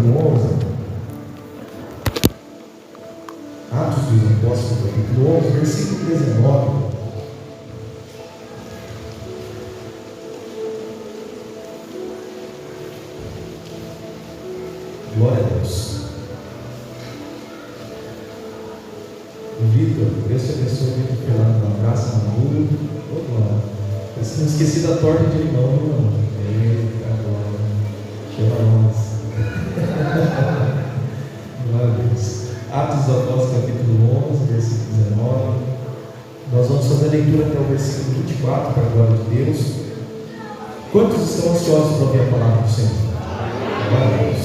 capítulo 11. Atos dos Apóstolos, capítulo 11, versículo 19. Glória a Deus. O Vitor, Deus te abençoe, Vitor Fernando, um abraço na rua. Eu não esqueci da torta de limão, irmão. Eita, glória. Chama nós. Glória a Deus. Atos dos Apóstolos, capítulo 11, versículo 19. Nós vamos fazer a leitura até o versículo 24, para a glória de Deus. Quantos estão ansiosos para ouvir a palavra do Senhor? Glória a Deus.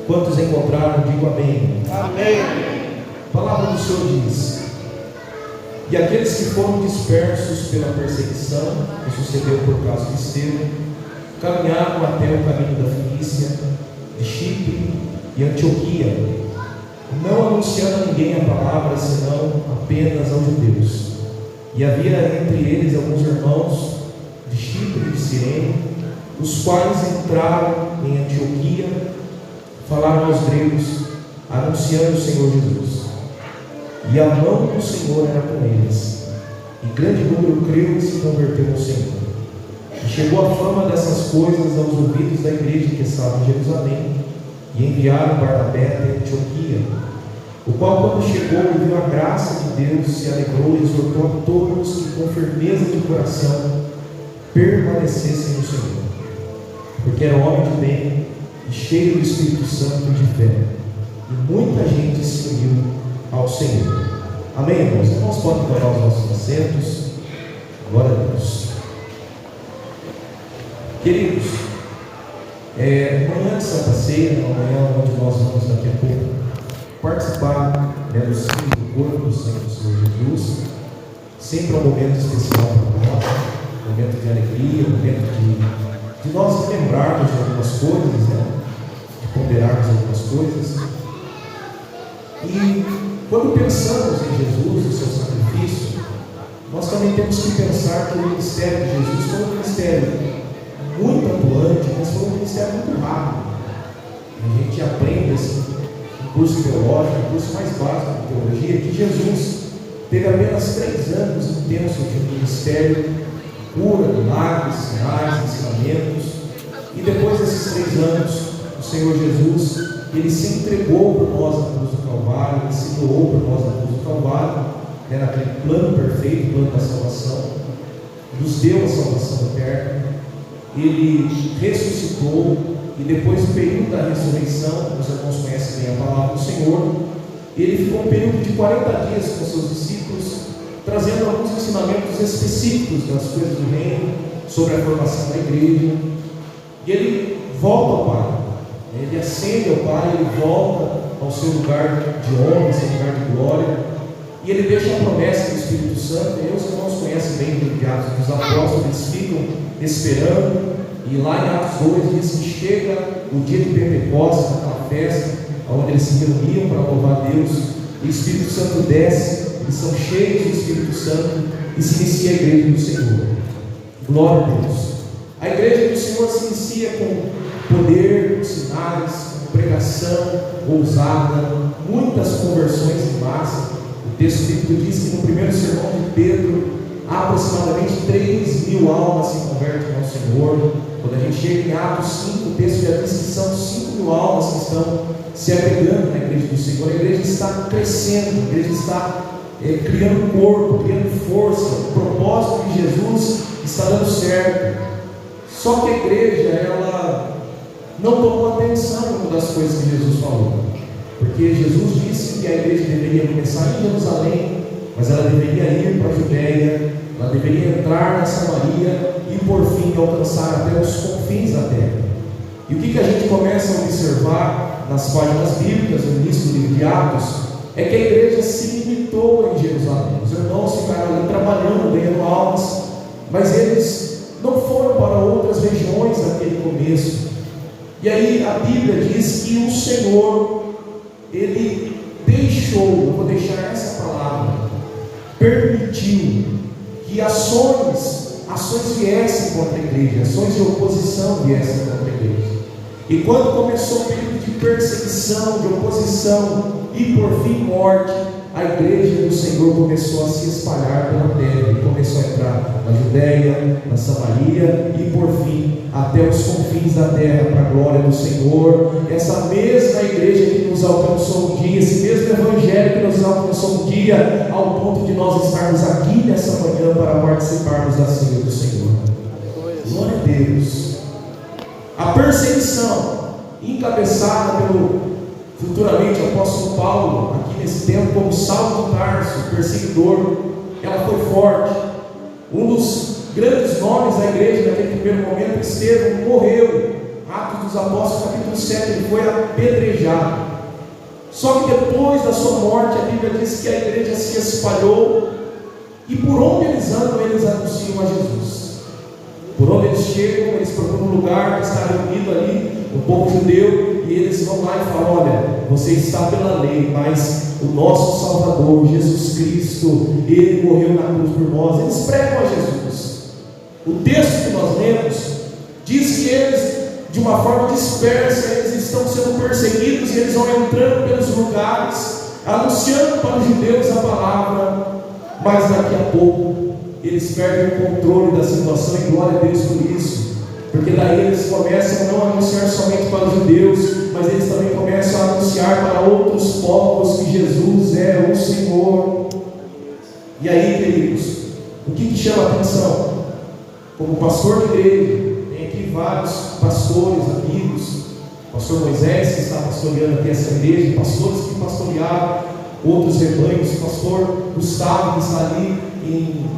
Quantos encontraram, digo amém. Amém. A palavra do Senhor diz: e aqueles que foram dispersos pela perseguição que sucedeu por causa de Estevão, caminharam até o caminho da Fenícia, de Chipre e Antioquia, não anunciando a ninguém a palavra, senão apenas aos judeus. E havia entre eles alguns irmãos de Chipre e de Cirene, os quais entraram em Antioquia, falaram aos gregos, anunciando o Senhor Jesus. E a mão do Senhor era com eles, e grande número creu e se converteu ao Senhor. E chegou a fama dessas coisas aos ouvidos da igreja que estava em Jerusalém, e enviaram Barnabé até Antioquia, o qual, quando chegou e viu a graça de Deus, se alegrou e exortou a todos que com firmeza de coração permanecessem no Senhor, porque era homem de bem e cheio do Espírito Santo e de fé, e muita gente se uniu ao Senhor. Amém, irmãos? Os irmãos podem tomar os nossos assentos. Glória a Deus. Queridos, amanhã de Santa Ceia, amanhã onde nós vamos daqui a pouco participar do símbolo do corpo do Senhor Jesus, sempre é um momento especial para nós, um momento de alegria, um momento de nós lembrarmos de algumas coisas, de ponderarmos algumas coisas. E quando pensamos em Jesus e o seu sacrifício, nós também temos que pensar que o ministério de Jesus foi um ministério muito atuante, mas foi um ministério muito rápido. A gente aprende assim, no curso teológico, no curso mais básico de teologia, que Jesus teve apenas 3 anos intensos de ministério, cura, milagres, sinais, ensinamentos, e depois desses 3 anos, o Senhor Jesus, Ele se entregou por nós na cruz do Calvário, Ele se doou por nós na cruz do Calvário, naquele plano perfeito, plano da salvação, nos deu a salvação eterna. Ele ressuscitou, e depois do período da ressurreição, os irmãos conhecem bem a palavra do Senhor, ele ficou um período de 40 dias com seus discípulos, trazendo alguns ensinamentos específicos das coisas do reino, sobre a formação da igreja, e ele volta ao Pai. Ele ascende ao Pai, ele volta ao seu lugar de honra, seu lugar de glória, e ele deixa a promessa do Espírito Santo. E os irmãos conhecem bem o livro de Atos dos Apóstolos, eles ficam esperando, e lá em Atos 2 diz que chega o dia de Pentecostes, aquela festa, onde eles se reuniam para louvar a Deus, e o Espírito Santo desce, eles são cheios do Espírito Santo, e se inicia a igreja do Senhor. Glória a Deus. A igreja do Senhor se inicia com poder, sinais, pregação ousada, muitas conversões em massa. O texto bíblico diz que no primeiro sermão de Pedro, aproximadamente 3.000 almas se convertem ao Senhor. Quando a gente chega em Atos 5, o texto já diz que são 5.000 almas que estão se agregando na igreja do Senhor. A igreja está crescendo, a igreja está criando corpo, criando força. O propósito de Jesus está dando certo. Só que a igreja, ela não tomou atenção em uma das coisas que Jesus falou, porque Jesus disse que a igreja deveria começar em Jerusalém, mas ela deveria ir para a Judéia, ela deveria entrar na Samaria e por fim alcançar até os confins da terra. E o que a gente começa a observar nas páginas bíblicas, no início do livro de Atos, é que a igreja se limitou em Jerusalém. Os irmãos ficaram ali trabalhando, ganhando almas, mas eles não foram para outras regiões naquele começo. E aí a Bíblia diz que o Senhor, Ele deixou, eu vou deixar essa palavra, permitiu que ações viessem contra a igreja, ações de oposição viessem contra a igreja. E quando começou o período de perseguição, de oposição e por fim morte, a igreja do Senhor começou a se espalhar pela terra, e começou a entrar na Judéia, na Samaria e por fim até os confins da terra, para a glória do Senhor. Essa mesma igreja que nos alcançou um dia, esse mesmo evangelho que nos alcançou um dia, ao ponto de nós estarmos aqui nessa manhã para participarmos da ceia do Senhor. Glória a Deus. A perseguição encabeçada pelo futuramente apóstolo Paulo, aqui nesse tempo como Saulo de Tarso, perseguidor, ela foi forte. Um dos grandes nomes da igreja naquele primeiro momento, Estevão, morreu. Atos dos Apóstolos, capítulo 7, ele foi apedrejado. Só que depois da sua morte, a Bíblia diz que a igreja se espalhou, e por onde eles andam, eles anunciam a Jesus. Por onde eles chegam, eles procuram um lugar que está reunido ali, o povo judeu, e eles vão lá e falam: olha, você está pela lei, mas o nosso Salvador, Jesus Cristo, Ele morreu na cruz por nós. Eles pregam a Jesus. O texto que nós lemos diz que eles, de uma forma dispersa, eles estão sendo perseguidos, e eles vão entrando pelos lugares, anunciando para os judeus a palavra, mas daqui a pouco eles perdem o controle da situação, e glória a Deus por isso, porque daí eles começam não a anunciar somente para os judeus, mas eles também começam a anunciar para outros povos que Jesus é o Senhor. E aí, queridos, o que chama a atenção? Como pastor de igreja, tem aqui vários pastores, amigos, pastor Moisés, que está pastoreando aqui essa igreja, pastores que pastorearam outros rebanhos, pastor Gustavo, que está ali em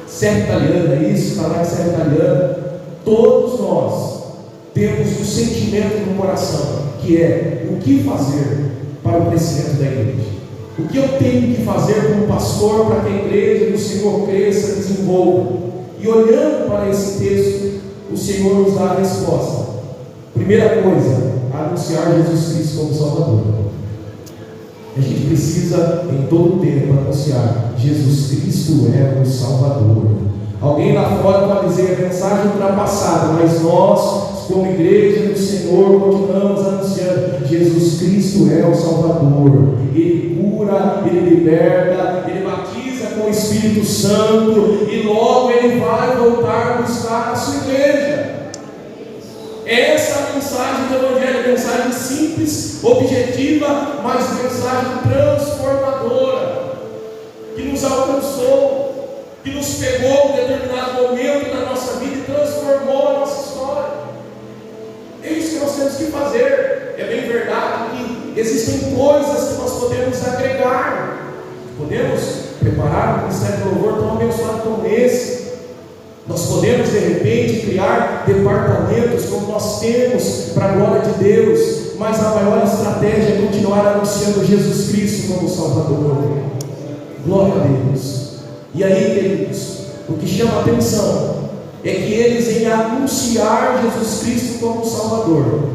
Serra Italiana, isso, está lá em Serra Italiana. Todos nós temos um sentimento no coração, que é: o que fazer para o crescimento da igreja? O que eu tenho que fazer como pastor para que a igreja do Senhor cresça, desenvolva? E olhando para esse texto, o Senhor nos dá a resposta. Primeira coisa, anunciar Jesus Cristo como Salvador. A gente precisa em todo o tempo anunciar: Jesus Cristo é o Salvador. Alguém lá fora pode dizer: a mensagem ultrapassada, mas nós, como igreja do Senhor, continuamos anunciando: Jesus Cristo é o Salvador. Ele cura, Ele liberta, Ele batiza com o Espírito Santo, e logo Ele vai voltar a buscar a sua igreja. Essa é a mensagem do Evangelho, mensagem simples, objetiva, mas mensagem transformadora, que nos alcançou, que nos pegou em determinado momento da nossa vida e transformou a nossa história. É isso que nós temos que fazer. É bem verdade que existem coisas que nós podemos agregar, podemos preparar um ministério de louvor tão abençoado como esse. Nós podemos de repente criar departamentos como nós temos para a glória de Deus, mas a maior estratégia é continuar anunciando Jesus Cristo como Salvador. Glória a Deus. E aí, queridos, o que chama a atenção é que eles, em anunciar Jesus Cristo como Salvador,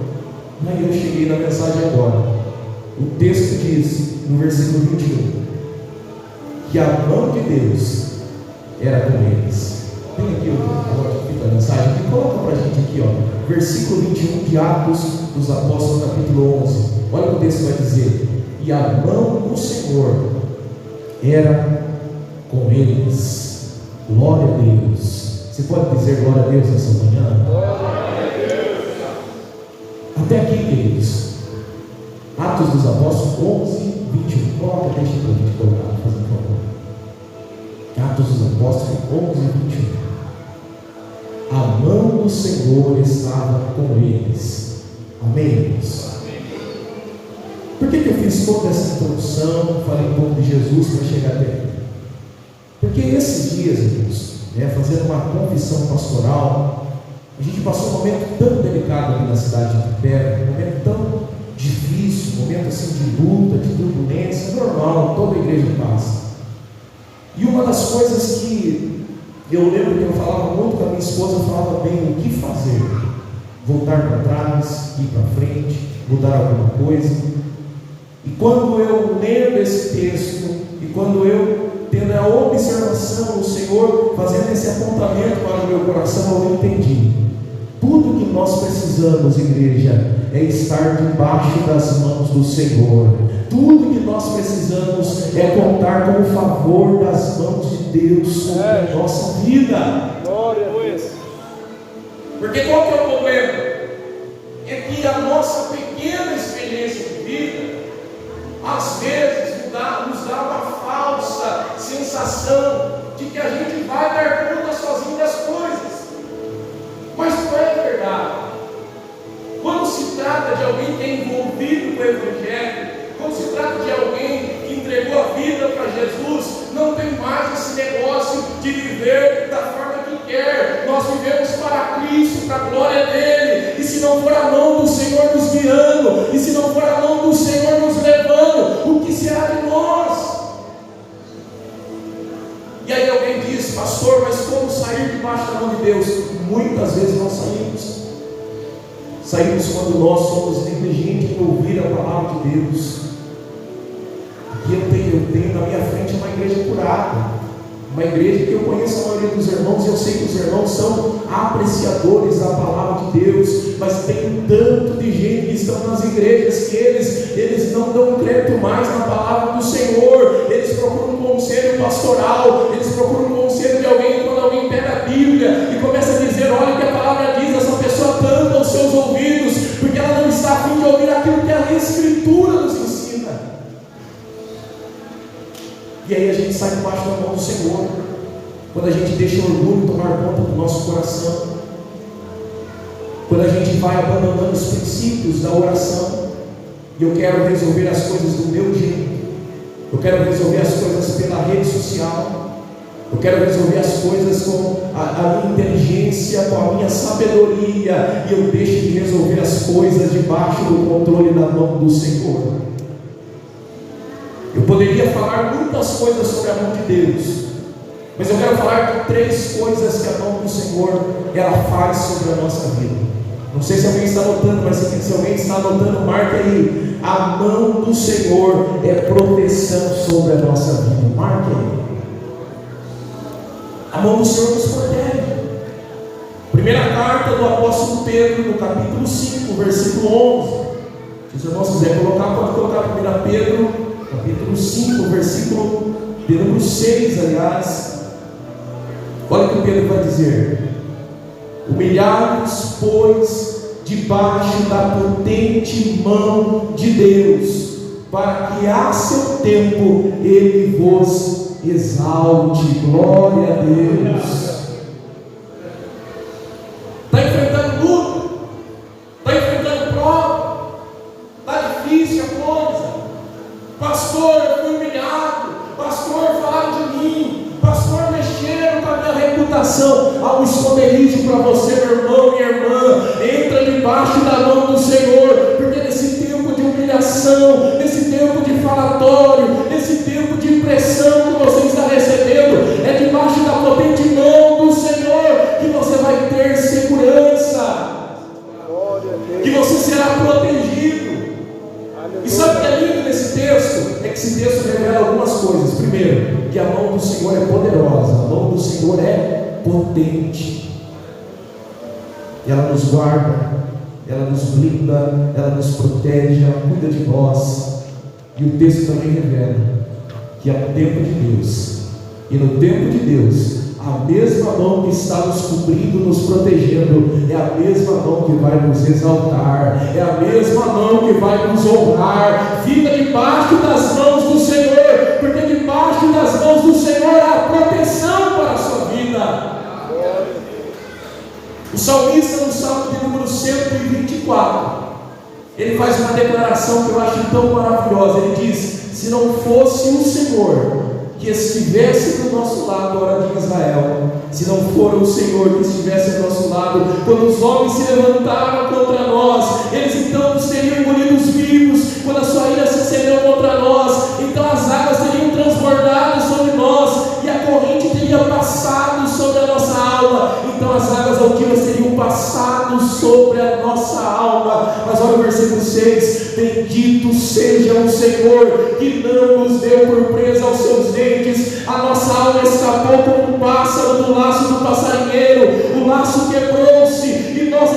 aí eu cheguei na mensagem agora. O texto diz no versículo 21 que a mão de Deus era com eles. Tem aqui a mensagem que coloca para a gente aqui, ó, versículo 21 de Atos dos Apóstolos, capítulo 11. Olha o que o texto vai dizer: e a mão do Senhor era com eles. Glória a Deus. Você pode dizer glória a Deus nessa manhã? Glória a Deus. Até aqui, queridos, Atos dos Apóstolos 11, 21. Coloca, deixa para a gente colocar, por favor. Atos dos Apóstolos 11, 21. A mão do Senhor estava com eles. Amém? Por que eu fiz toda essa introdução, falei um pouco de Jesus para chegar até aqui? Porque esses dias, irmãos, fazendo uma confissão pastoral, a gente passou um momento tão delicado aqui na cidade de Terra, um momento tão difícil, um momento assim de luta, de turbulência, normal, toda a igreja passa. E uma das coisas que eu lembro que eu falava muito com a minha esposa, eu falava bem: o que fazer? Voltar para trás, ir para frente, mudar alguma coisa? E quando eu lendo esse texto, e quando eu tendo a observação do Senhor, fazendo esse apontamento para o meu coração, eu entendi. Tudo que nós precisamos, igreja, é estar debaixo das mãos do Senhor. Tudo que nós precisamos é contar com o favor das mãos de Deus sobre a nossa vida. Glória a Deus. Porque qual que é o problema? É que a nossa pequena experiência de vida, às vezes, nos dá uma falsa sensação de que a gente vai dar conta sozinho das coisas. Mas não é verdade. Quando se trata de alguém que é envolvido com o Evangelho, quando se trata de alguém que entregou a vida para Jesus, não tem mais esse negócio de viver da forma que quer. Nós vivemos para Cristo, para a glória dele. E se não for a mão do Senhor nos guiando, e se não for a mão do Senhor nos levando, o que será de nós? E aí alguém diz: pastor, mas como sair debaixo da mão de Deus? Muitas vezes não saímos. Saímos quando nós somos negligentes em ouvir a palavra de Deus. Aqui eu tenho na minha frente uma igreja curada, uma igreja que eu conheço a maioria dos irmãos, e eu sei que os irmãos são apreciadores da palavra de Deus, mas tem tanto de gente que estão nas igrejas que eles não dão crédito mais na palavra do Senhor. Eles procuram um conselho pastoral, eles procuram um conselho de alguém. Quando alguém pega a Bíblia e começa a dizer: olha o que a palavra diz, essa pessoa tampa os seus ouvidos, porque ela não está a fim de ouvir aquilo que a Escritura nos ensina. E aí a gente sai debaixo da mão do Senhor, quando a gente deixa o orgulho tomar conta do nosso coração, quando a gente vai abandonando os princípios da oração. E eu quero resolver as coisas do meu jeito, eu quero resolver as coisas pela rede social, eu quero resolver as coisas com a minha inteligência, com a minha sabedoria, e eu deixo de resolver as coisas debaixo do controle da mão do Senhor. Eu poderia falar muitas coisas sobre a mão de Deus, mas eu quero falar de 3 coisas que a mão do Senhor ela faz sobre a nossa vida. Não sei se alguém está anotando, mas se alguém está anotando, marca aí: a mão do Senhor é proteção sobre a nossa vida. Marque aí. A mão do Senhor nos protege. Primeira carta do apóstolo Pedro, no capítulo 5, versículo 11. Se os irmãos quiserem colocar, pode colocar 1 Pedro, capítulo 5, versículo de número 6, aliás. Olha o que o Pedro vai dizer: humilhai-vos, pois, debaixo da potente mão de Deus, para que a seu tempo Ele vos exalte. Glória a Deus. Está enfrentando luta, está enfrentando prova, está difícil a coisa. Pastor, eu fui humilhado. Pastor, falaram de mim. Pastor, mexeram com a minha reputação. Há um esconderijo para você, meu irmão, minha irmã. Entra debaixo da mão do Senhor, porque nesse tempo de humilhação, nesse tempo de falatório, nesse tempo de pressão que você está recebendo, é debaixo da potente mão do Senhor que você vai ter segurança, que você será protegido. E sabe o que é lindo nesse texto? É que esse texto revela algumas coisas. Primeiro, que a mão do Senhor é poderosa, a mão do Senhor é potente, e ela nos guarda, ela nos blinda, ela nos protege, ela cuida de nós. E o texto também revela que é o tempo de Deus, e no tempo de Deus, a mesma mão que está nos cobrindo, nos protegendo, é a mesma mão que vai nos exaltar, é a mesma mão que vai nos honrar. Fica debaixo das mãos do Senhor, porque debaixo das mãos do Senhor há proteção para a sua vida. O salmista, no Salmo de número 124, ele faz uma declaração que eu acho tão maravilhosa. Ele diz: se não fosse o Senhor que estivesse do nosso lado, ora de Israel, se não for o Senhor que estivesse do nosso lado, quando os homens se levantaram contra nós, eles então nos teriam engolidos vivos. Quando a sua ira se acendeu contra nós, então as águas teriam transbordado sobre nós, e a corrente teria passado sobre a nossa alma. Então as águas altivas teriam passado sobre a nossa alma. Mas olha o versículo 6: bendito seja o Senhor, que não nos deu por presa aos seus dentes. A nossa alma escapou como um pássaro do laço do passarinheiro. O laço quebrou-se e nós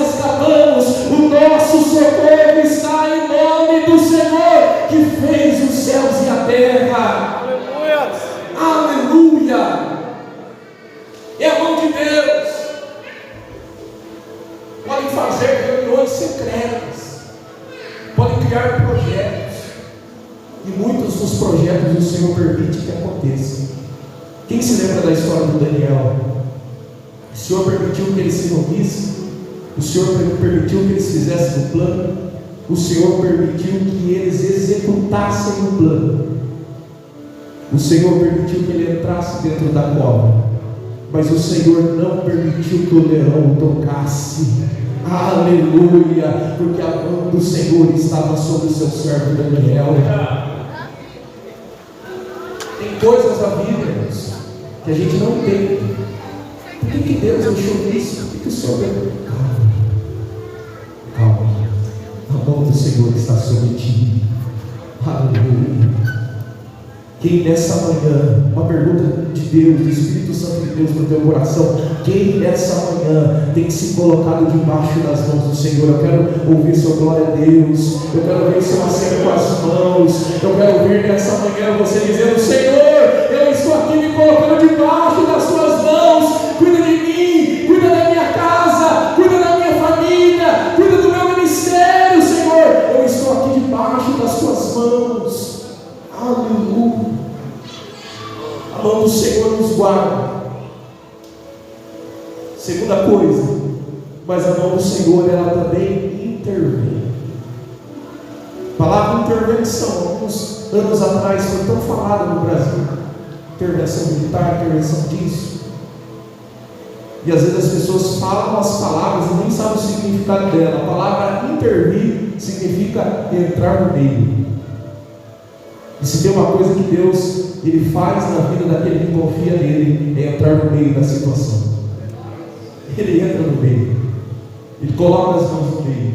secretas, podem criar projetos, e muitos dos projetos o Senhor permite que aconteçam. Quem se lembra da história do Daniel? O Senhor permitiu que eles se reunissem, o Senhor permitiu que eles fizessem um plano, o Senhor permitiu que eles executassem o plano, o Senhor permitiu que ele entrasse dentro da cova, mas o Senhor não permitiu que o leão o tocasse. Aleluia, porque a mão do Senhor estava sobre o seu servo Daniel. Tem coisas da vida, irmãos, que a gente não tem. Por que Deus deixou isso? Por que o Senhor deu? Calma, a mão do Senhor está sobre ti. Aleluia. Quem nessa manhã, uma pergunta de Deus, do Espírito Santo de Deus no teu coração, quem nessa manhã tem se colocado debaixo das mãos do Senhor? Eu quero ouvir sua glória a Deus, eu quero ver seu aceno com as mãos, eu quero ouvir nessa manhã você dizendo: Senhor, eu estou aqui me colocando debaixo das tuas mãos, cuida de mim, cuida da minha casa, cuida da minha família, cuida do meu ministério, Senhor, eu estou aqui debaixo das tuas mãos. Aleluia. A mão do Senhor nos guarda. Segunda coisa, mas a mão do Senhor, ela também intervém. A palavra intervenção, alguns anos atrás foi tão falada no Brasil. Intervenção militar, intervenção disso. E às vezes as pessoas falam as palavras e nem sabem o significado dela. A palavra intervir significa entrar no meio. E se tem uma coisa que Deus ele faz na vida daquele que confia nele, é entrar no meio da situação. Ele entra no meio, ele coloca as mãos no meio.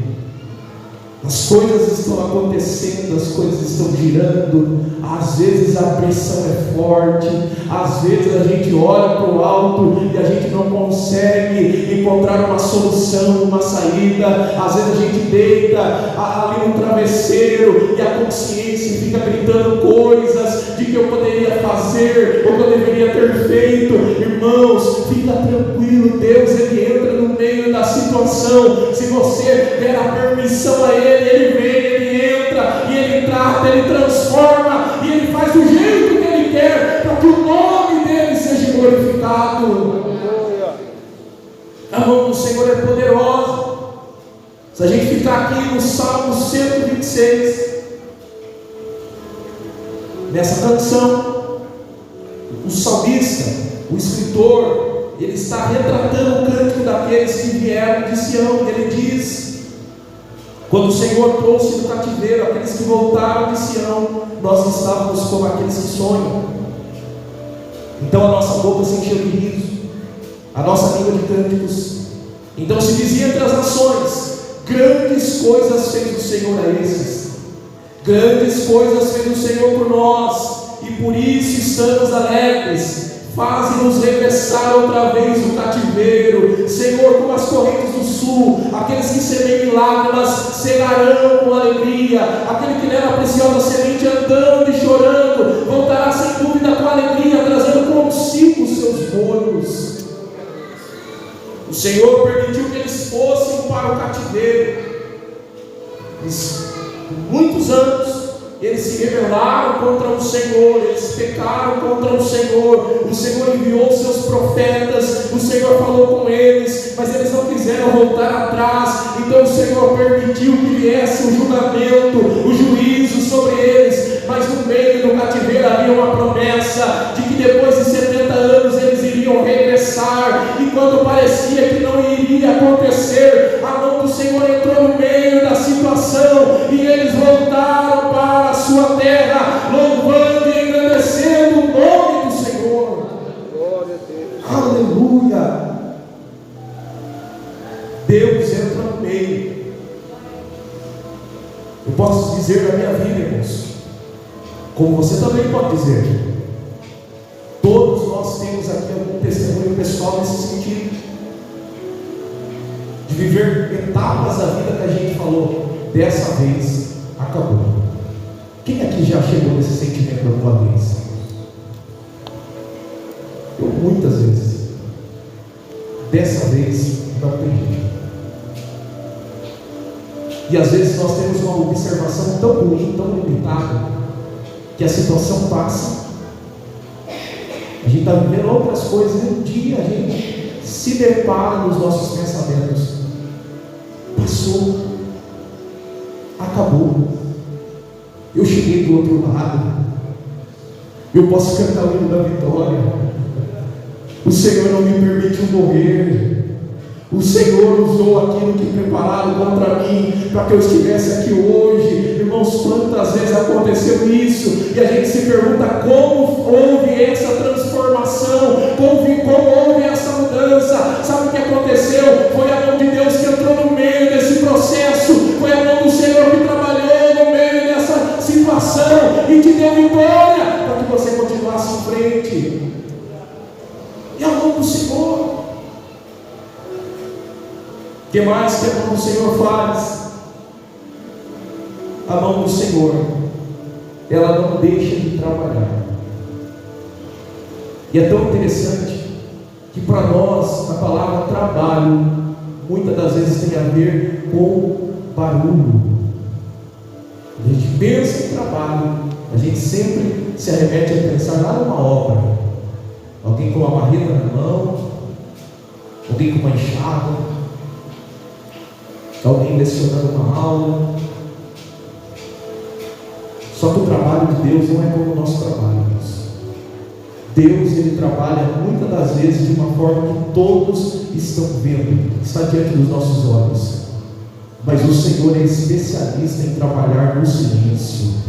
As coisas estão acontecendo, as coisas estão girando. Às vezes a pressão é forte, às vezes a gente olha para o alto e a gente não consegue encontrar uma solução, uma saída. Às vezes a gente deita ali no travesseiro e a consciência fica gritando coisas de que eu poderia fazer ou que eu deveria ter feito. Irmãos, fica tranquilo, Deus ele entra no meio da situação. Se você der a permissão a ele vem, ele entra e ele trata, ele transforma e ele faz do jeito que ele quer para que o nome dele seja glorificado. A mão do Senhor é poderosa. Se a gente ficar aqui no Salmo 126, nessa canção, o salmista, o escritor, ele está retratando o cântico daqueles que vieram de Sião. Ele diz: quando o Senhor trouxe do cativeiro aqueles que voltaram de Sião, nós estávamos como aqueles que sonham. Então a nossa boca se encheu de riso, a nossa língua de cânticos. Então se dizia entre as nações: grandes coisas fez o Senhor a esses, grandes coisas fez o Senhor por nós, e por isso estamos alegres. Faze-nos regressar outra vez do cativeiro, Senhor, como as correntes do sul. Aqueles que semeiam em lágrimas cegarão com alegria. Aquele que leva a preciosa semente andando e chorando voltará sem dúvida com alegria, trazendo consigo os seus molhos. O Senhor permitiu que eles fossem para o cativeiro. Por muitos anos eles se rebelaram contra o Senhor, eles pecaram contra o Senhor. O Senhor enviou seus profetas, o Senhor falou com eles, mas eles não quiseram voltar atrás. Então o Senhor permitiu que viesse o julgamento, o juízo sobre eles. Mas no meio do cativeiro havia uma promessa de que depois de 70 anos eles iriam regressar. E quando parecia que não iria acontecer, a mão do Senhor entrou no meio da situação e eles voltaram para a sua terra, louvando e engrandecendo o nome do Senhor. Glória a Deus. Aleluia. Deus entra no meio. Eu posso dizer na minha vida, irmãos, como você também pode dizer, todos nós temos aqui algum testemunho pessoal nesse sentido, de viver etapas da vida que a gente falou: dessa vez acabou. Quem aqui já chegou nesse sentimento alguma vez? Eu muitas vezes. Dessa vez não tem jeito. E às vezes nós temos uma observação tão ruim, tão limitada, que a situação passa, a gente está vivendo outras coisas, e um dia a gente se depara nos nossos pensamentos: passou, acabou, eu cheguei do outro lado, eu posso cantar o hino da vitória, o Senhor não me permitiu morrer, o Senhor usou aquilo que prepararam contra mim, para que eu estivesse aqui hoje. Irmãos, quantas vezes aconteceu isso, e a gente se pergunta como houve essa transformação, como houve essa mudança. Sabe o que aconteceu? Foi a mão de Deus que entrou no meio desse processo, foi a mão do Senhor que trabalhou no meio dessa situação, e te deu vitória, para que você continuasse em frente. E a mão do Senhor. O que mais que a mão do Senhor faz? A mão do Senhor, ela não deixa de trabalhar. E é tão interessante que para nós a palavra trabalho muitas das vezes tem a ver com barulho. A gente pensa em trabalho, a gente sempre se arremete a pensar lá numa obra. Alguém com uma marreta na mão, alguém com uma enxada, alguém lecionando uma aula. Só que o trabalho de Deus não é como o nosso trabalho. Deus, Ele trabalha muitas das vezes de uma forma que todos estão vendo, está diante dos nossos olhos. Mas o Senhor é especialista em trabalhar no silêncio.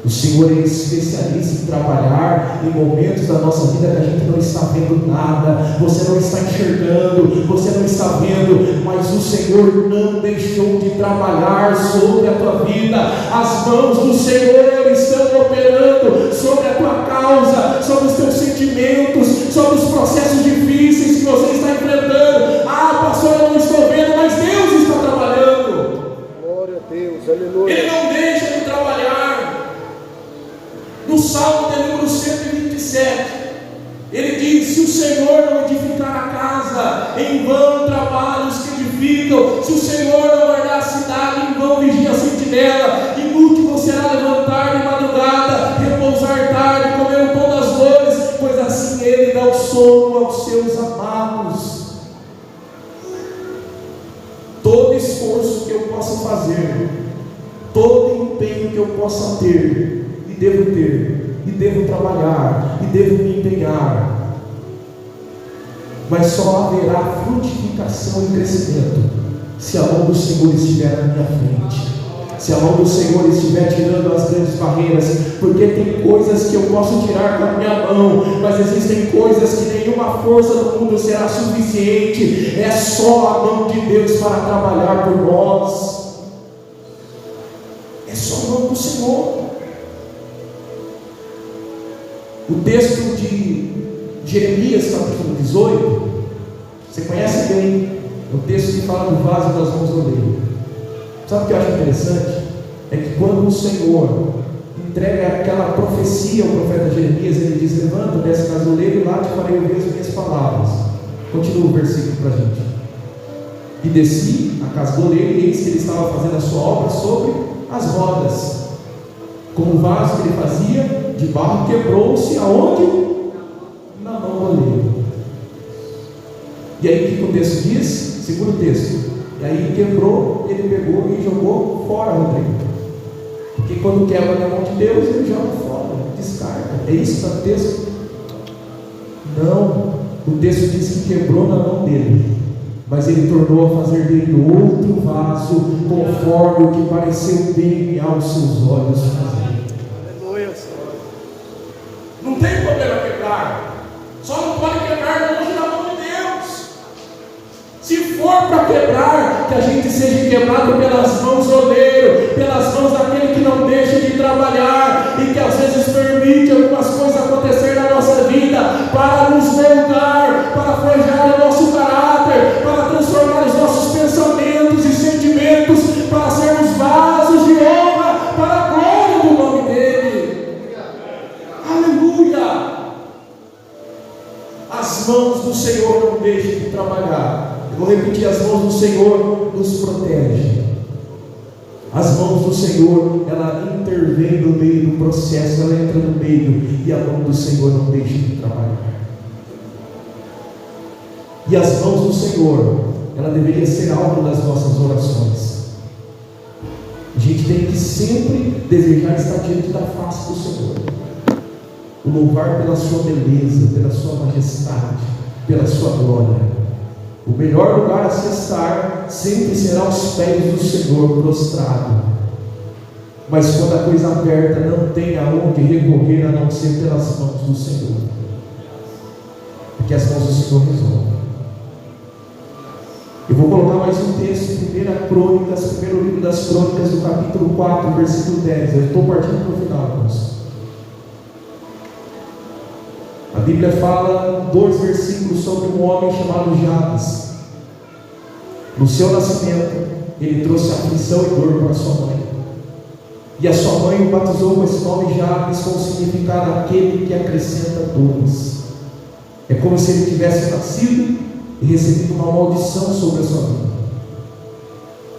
O Senhor é especialista em trabalhar em momentos da nossa vida que a gente não está vendo nada, você não está enxergando, você não está vendo, mas o Senhor não deixou de trabalhar sobre a tua vida. As mãos do Senhor estão operando sobre a tua causa, sobre os teus sentimentos, sobre os processos difíceis que você está enfrentando. Ah, pastor, eu não estou vendo, mas Deus está trabalhando. Glória a Deus, aleluia. Ele não deixa de trabalhar. No Salmo de número 127, ele diz: se o Senhor não edificar a casa, em vão trabalham os que edificam. Se o Senhor não guardar a cidade, em vão vigia a sentinela. Inútil será levantar de madrugada, repousar tarde, comer o pão das dores, pois assim Ele dá o sono aos seus amados. Todo esforço que eu possa fazer, todo empenho que eu possa ter, devo ter, e devo trabalhar, e devo me empenhar, mas só haverá frutificação e crescimento se a mão do Senhor estiver na minha frente, se a mão do Senhor estiver tirando as grandes barreiras, porque tem coisas que eu posso tirar com a minha mão, mas existem coisas que nenhuma força do mundo será suficiente. É só a mão de Deus para trabalhar por nós, é só a mão do Senhor. O texto de Jeremias, capítulo 18, você conhece bem, o texto que fala do vaso das mãos do oleiro. Sabe o que eu acho interessante? É que quando o Senhor entrega aquela profecia ao profeta Jeremias, ele diz: levanta, desce casa do oleiro, e lá te farei ouvir as minhas palavras. Continua o versículo para a gente. E desci a casa do oleiro, e eis que ele estava fazendo a sua obra sobre as rodas. Como o vaso que ele fazia de barro quebrou-se aonde? Na mão do oleiro. E aí o que o texto diz? Segundo o texto. E aí quebrou, ele pegou e jogou fora o oleiro. Porque quando quebra na mão de Deus, ele joga fora, descarta. É isso que está no texto? Não. O texto diz que quebrou na mão dele, mas ele tornou a fazer dele outro vaso, conforme o que pareceu bem aos seus olhos fazer. Não tem problema quebrar, só não pode quebrar longe da mão de Deus. Se for para quebrar, que a gente seja quebrado pelas mãos do oleiro, pelas mãos daquele que não deixa de trabalhar e que às vezes permite algumas coisas acontecer na nossa vida para nos moldar, para forjar o nosso caráter, para transformar os nossos pensamentos e sentimentos, para sermos vasos de honra para a glória do nome dele. Aleluia! As mãos do Senhor não deixam de trabalhar. Eu vou repetir: as mãos do Senhor nos protegem. As mãos do Senhor, ela intervém no meio do processo, ela entra no meio, e a mão do Senhor não deixa de trabalhar. E as mãos do Senhor, ela deveria ser alvo das nossas orações. A gente tem que sempre desejar estar diante da face do Senhor, o louvar pela sua beleza, pela sua majestade, pela sua glória. O melhor lugar a se estar sempre será aos pés do Senhor, prostrado. Mas quando a coisa aperta, não tem aonde recorrer a não ser pelas mãos do Senhor, porque as mãos do Senhor resolvem. Eu vou colocar mais um texto, 1 Crônicas, primeiro livro das Crônicas, do capítulo 4, versículo 10. Eu estou partindo para o final, irmãos. A Bíblia fala 2 versículos sobre um homem chamado Jabes. No seu nascimento, ele trouxe aflição e dor para sua mãe. E a sua mãe o batizou com esse nome Jabes, com o significado aquele que acrescenta dores. É como se ele tivesse nascido e recebido uma maldição sobre a sua vida.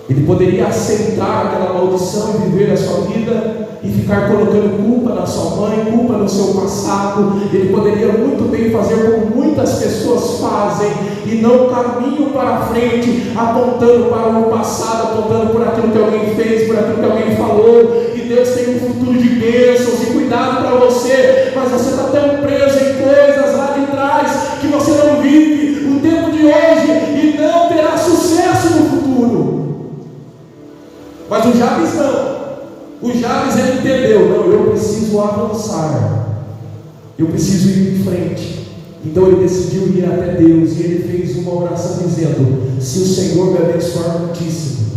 Ele poderia aceitar aquela maldição e viver a sua vida e ficar colocando culpa na sua mãe, culpa no seu passado. Ele poderia muito bem fazer como muitas pessoas fazem e não caminham para frente, apontando para o passado, apontando por aquilo que alguém fez, por aquilo que alguém falou. E Deus tem um futuro de bênçãos e cuidado para você, mas você está tão preso em coisas lá de trás que você não vive o tempo de hoje e não terá sucesso no futuro. Mas o Jabes não. O Jabes, ele entendeu: não, eu preciso avançar, eu preciso ir em frente. Então ele decidiu ir até Deus e ele fez uma oração dizendo: se o Senhor me abençoar muitíssimo,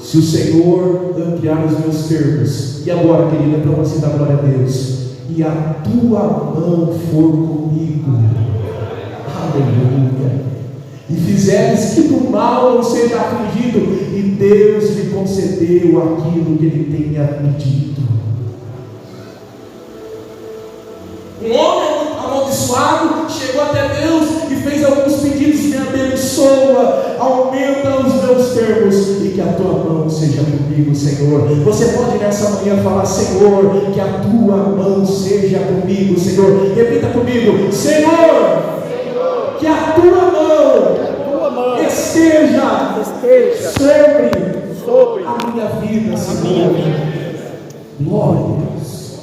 se o Senhor ampliar os meus termos, e agora, querida, para você dar glória a Deus, e a tua mão for comigo, aleluia, e fizeres que do mal não seja afligido, e Deus lhe concedeu aquilo que ele tenha pedido. Um homem amaldiçoado chegou até Deus e fez alguns pedidos: me abençoa, aumenta os meus termos, e que a tua mão seja comigo, Senhor. Você pode nessa manhã falar: Senhor, que a tua mão seja comigo, Senhor. Repita comigo: Senhor, que a tua mão esteja sobre a minha vida, Senhor. Glória a Deus.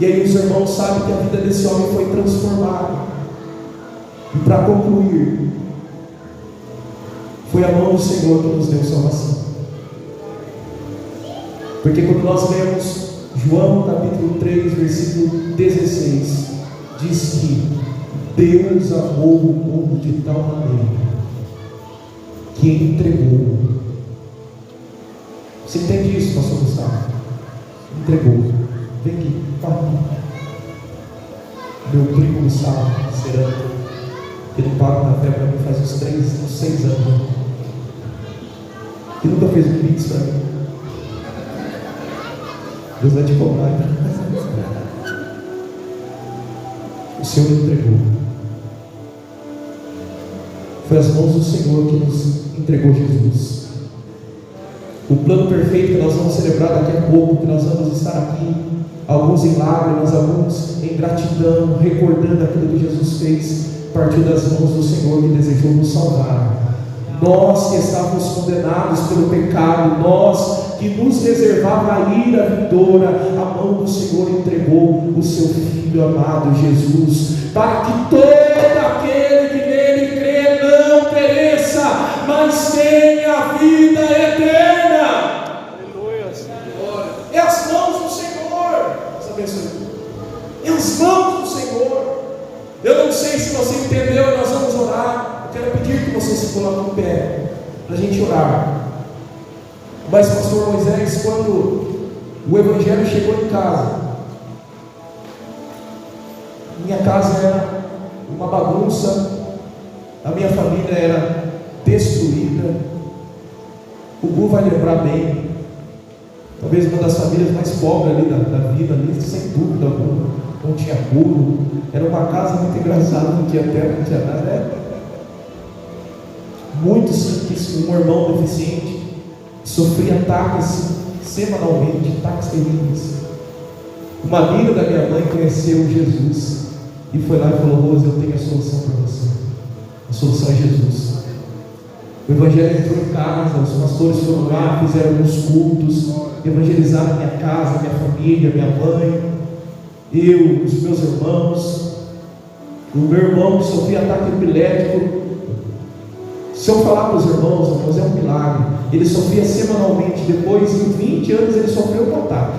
E aí os irmãos sabem que a vida desse homem foi transformada. E para concluir, foi a mão do Senhor que nos deu salvação. Porque quando nós lemos João capítulo 3, versículo 16, diz que Deus amou o mundo de tal maneira que entregou. Você entende isso, pastor Gustavo? Entregou. Vem aqui, fala aqui. Meu primo Gustavo, cerâmico, ele paga na fé para mim faz uns 6 anos. E nunca fez um pix para mim. Deus vai te cobrar. O Senhor entregou. Foi as mãos do Senhor que nos entregou Jesus. O plano perfeito que nós vamos celebrar daqui a pouco, que nós vamos estar aqui, alguns em lágrimas, alguns em gratidão, recordando aquilo que Jesus fez, partiu das mãos do Senhor que desejou nos salvar. Nós que estávamos condenados pelo pecado, nós que nos reservava a ira vindoura, a mão do Senhor entregou o seu Filho amado Jesus, para que todo aquele que nele crê não pereça, mas tenha vida eterna. Aleluia. É as mãos do Senhor. Deus abençoe. É as mãos do Senhor. Eu não sei se você entendeu. Nós vamos orar. Eu quero pedir que você se coloque em pé para a gente orar. Mas pastor Moisés, quando o Evangelho chegou em casa, minha casa era uma bagunça, a minha família era destruída. O Gu vai lembrar bem, talvez uma das famílias mais pobres ali da vida, ali, sem dúvida alguma. Não tinha muro, era uma casa muito engraçada, não tinha terra, não tinha nada, muito simples, com um irmão deficiente. sofria ataques semanalmente, ataques terríveis. Uma amiga da minha mãe conheceu Jesus e foi lá e falou: Rose, eu tenho a solução para você. A solução é Jesus. O evangelho entrou em casa, os pastores foram lá, fizeram alguns cultos, evangelizaram minha casa, minha família, minha mãe, eu, os meus irmãos. O meu irmão sofria ataque epilético. Se eu falar para os irmãos, é um milagre. Ele sofria semanalmente. Depois, em 20 anos, ele sofreu um ataque.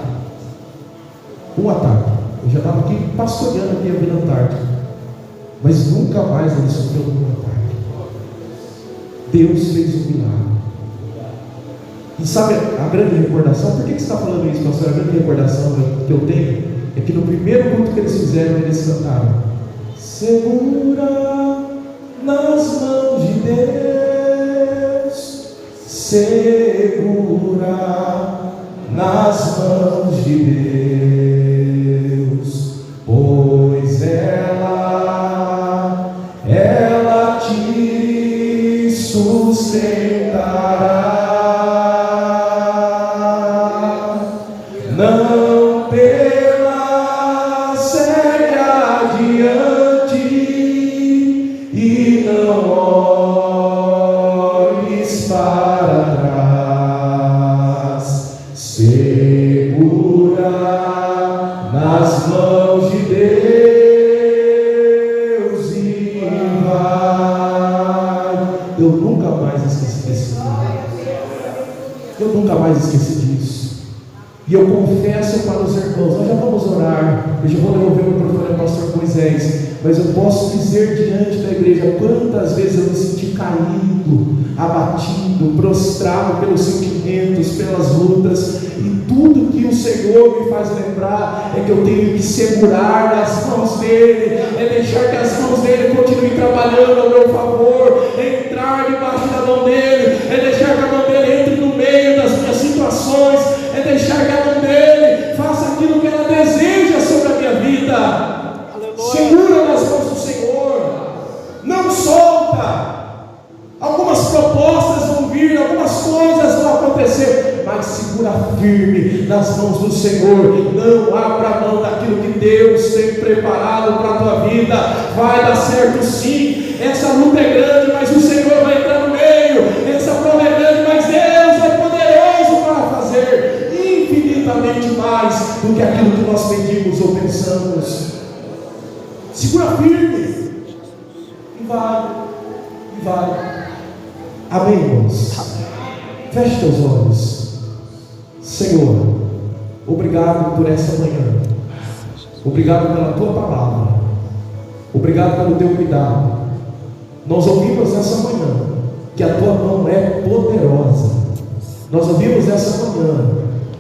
Um ataque. Eu já estava aqui pastoreando aqui a Vila Antártica, mas nunca mais ele sofreu um ataque. Deus fez um milagre. E sabe a grande recordação? Por que você está falando isso, pastor? A grande recordação que eu tenho é que no primeiro culto que eles fizeram, eles cantaram: segura nas mãos de Deus, segura nas mãos de Deus, pois ela te sustentará. Não temas, segue adiante e não olhes para trás. Segura nas mãos de Deus e vai. Eu nunca mais esqueci desse dia. Eu nunca mais esqueci disso. E eu confesso para os irmãos, nós já vamos orar, eu já vou devolver o microfone ao pastor Moisés, mas eu posso dizer diante da igreja quantas vezes eu me senti caído, abatido, prostrado pelos sentimentos, pelas lutas, e tudo que o Senhor me faz lembrar é que eu tenho que segurar nas mãos dele, é deixar que as mãos dele continuem trabalhando ao meu favor, é entrar debaixo da mão dele, é deixar que a mão dele entre no meio das minhas situações, é deixar que a mão dele faça aquilo que ela deseja sobre a minha vida. Aleluia. Segura nas mãos do Senhor, não solta. Algumas propostas vão vir, algumas coisas vão acontecer, mas segura firme nas mãos do Senhor. Não abra mão daquilo que Deus tem preparado para a tua vida. Vai dar certo sim. Essa luta é grande, mas o Senhor vai entrar no meio. Essa prova é grande, mas Deus é poderoso para fazer infinitamente mais do que aquilo que nós pedimos ou pensamos. Segura firme e vai, e vai. Amém, irmãos? Feche teus olhos. Senhor, obrigado por essa manhã. Obrigado pela tua palavra. Obrigado pelo teu cuidado. Nós ouvimos nessa manhã que a tua mão é poderosa. Nós ouvimos nessa manhã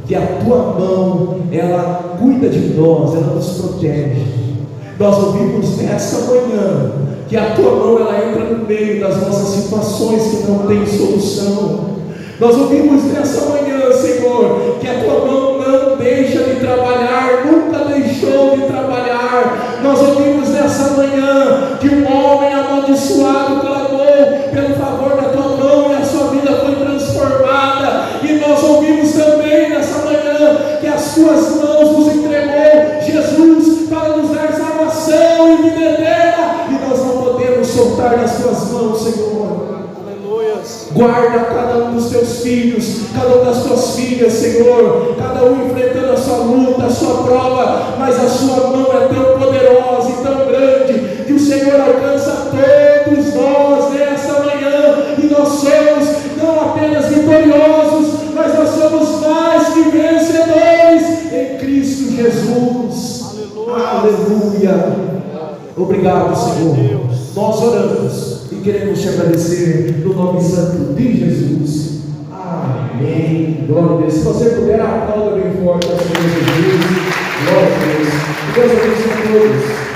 que a tua mão, ela cuida de nós, ela nos protege. Nós ouvimos nessa manhã que a tua mão, ela entra no meio das nossas situações que não tem solução. Nós ouvimos nessa manhã, Senhor, que a tua mão não deixa de trabalhar, nunca deixou de trabalhar. Nós ouvimos nessa manhã que um homem amaldiçoado clamou pelo favor da tua mão e a sua vida foi transformada. E nós ouvimos também nessa manhã que as tuas mãos nos entregou Jesus para nos dar salvação e vida eterna, e nós não podemos soltar das tuas mãos, Senhor. Guarda cada um dos teus filhos, cada uma das tuas filhas, Senhor, cada um enfrentando a sua luta, a sua prova, mas a sua mão é tão poderosa e tão grande, que o Senhor alcança todos nós nessa manhã, e nós somos não apenas vitoriosos, mas nós somos mais que vencedores em Cristo Jesus. Aleluia. Obrigado, Senhor. Nós oramos e queremos te agradecer no nome santo de Jesus. Amém. Glória a Deus. Se você puder, aplauda bem forte ao Senhor Jesus. Glória a Deus. Deus abençoe a todos.